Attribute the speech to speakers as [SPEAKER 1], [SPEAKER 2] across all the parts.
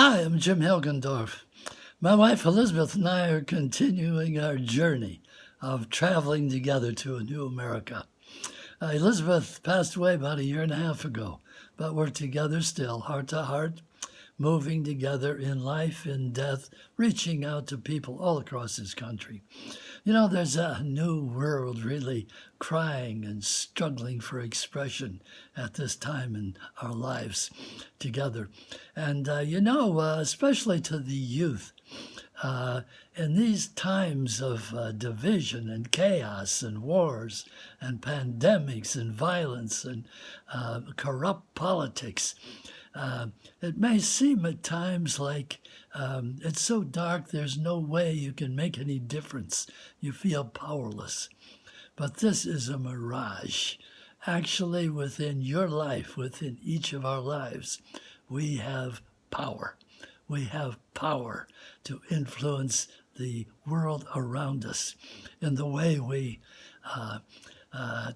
[SPEAKER 1] Hi, I'm Jim Helgendorf. My wife Elizabeth and I are continuing our journey of traveling together to a new America. Elizabeth passed away about a year and a half ago, but we're together still, heart to heart, moving together in life, in death, reaching out to people all across this country. You know, there's a new world really crying and struggling for expression at this time in our lives together. And, especially to the youth, in these times of division and chaos and wars and pandemics and violence and corrupt politics, it may seem at times like it's so dark there's no way you can make any difference. You feel powerless. But this is a mirage. Actually, within your life, within each of our lives, we have power. We have power to influence the world around us in the way we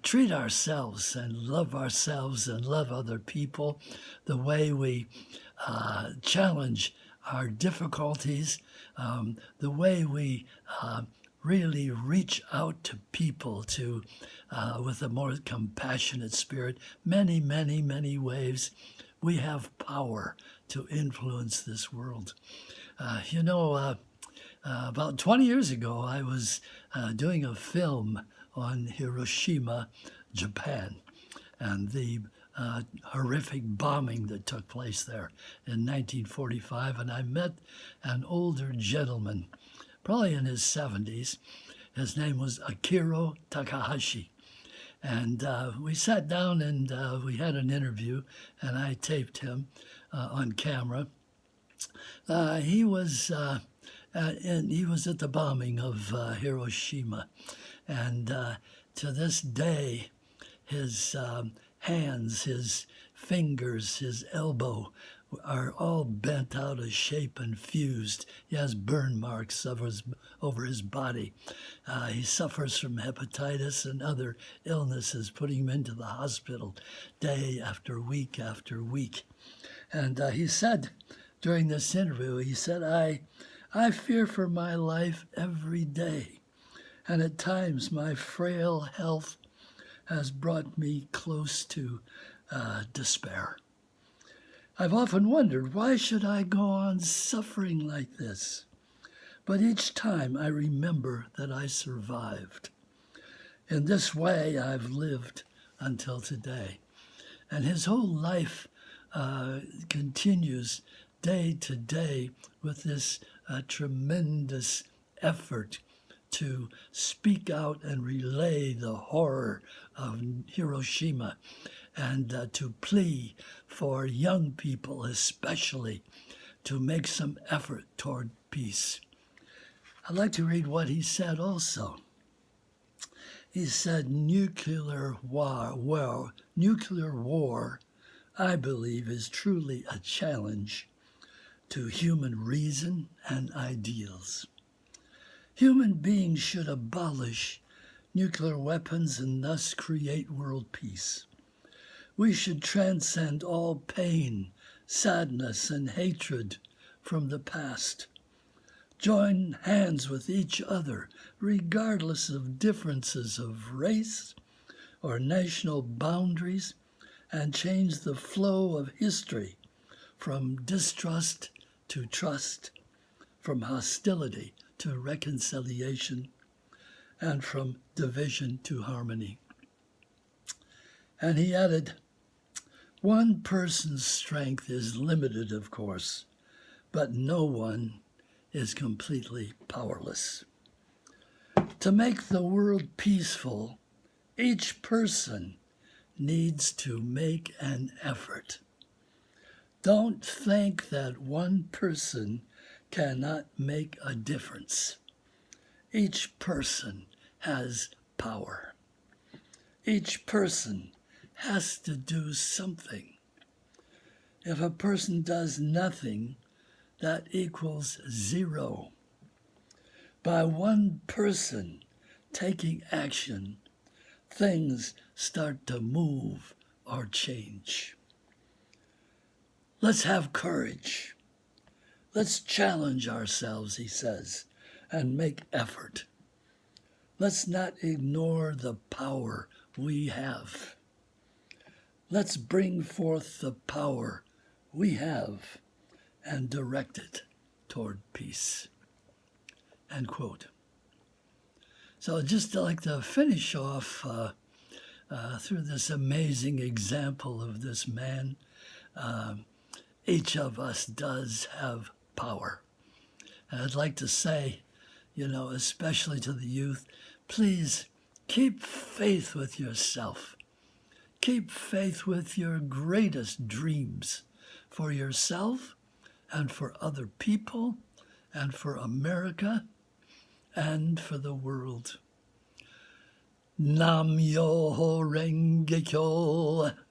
[SPEAKER 1] treat ourselves and love other people, the way we challenge our difficulties, the way we really reach out to people with a more compassionate spirit. Many ways we have power to influence this world. About 20 years ago, I was doing a film on Hiroshima, Japan, and the horrific bombing that took place there in 1945. And I met an older gentleman, probably in his 70s. His name was Akira Takahashi. And we sat down and we had an interview, and I taped him on camera. He was at the bombing of Hiroshima, and to this day, his hands, his fingers, his elbow are all bent out of shape and fused. He has burn marks over his body. He suffers from hepatitis and other illnesses, putting him into the hospital day after week after week. And he said during this interview, he said, I fear for my life every day. And at times my frail health has brought me close to despair. I've often wondered, why should I go on suffering like this? But each time I remember that I survived. In this way, I've lived until today. And his whole life continues day to day with this tremendous effort to speak out and relay the horror of Hiroshima, and to plea for young people especially to make some effort toward peace. I'd like to read what he said also. He said, nuclear war, I believe, is truly a challenge to human reason and ideals. Human beings should abolish nuclear weapons and thus create world peace. We should transcend all pain, sadness, and hatred from the past. Join hands with each other, regardless of differences of race or national boundaries, and change the flow of history from distrust to trust, from hostility to reconciliation, and from division to harmony. And he added, one person's strength is limited, of course, but no one is completely powerless. To make the world peaceful, each person needs to make an effort. Don't think that one person cannot make a difference. Each person has power. Each person has to do something. If a person does nothing, that equals zero. By one person taking action, things start to move or change. Let's have courage. Let's challenge ourselves, he says, and make effort. Let's not ignore the power we have. Let's bring forth the power we have and direct it toward peace. End quote. So I'd just like to finish off through this amazing example of this man. Each of us does have power. And I'd like to say, especially to the youth, please keep faith with yourself. Keep faith with your greatest dreams for yourself and for other people and for America and for the world. Nam Myoho Renge Kyo.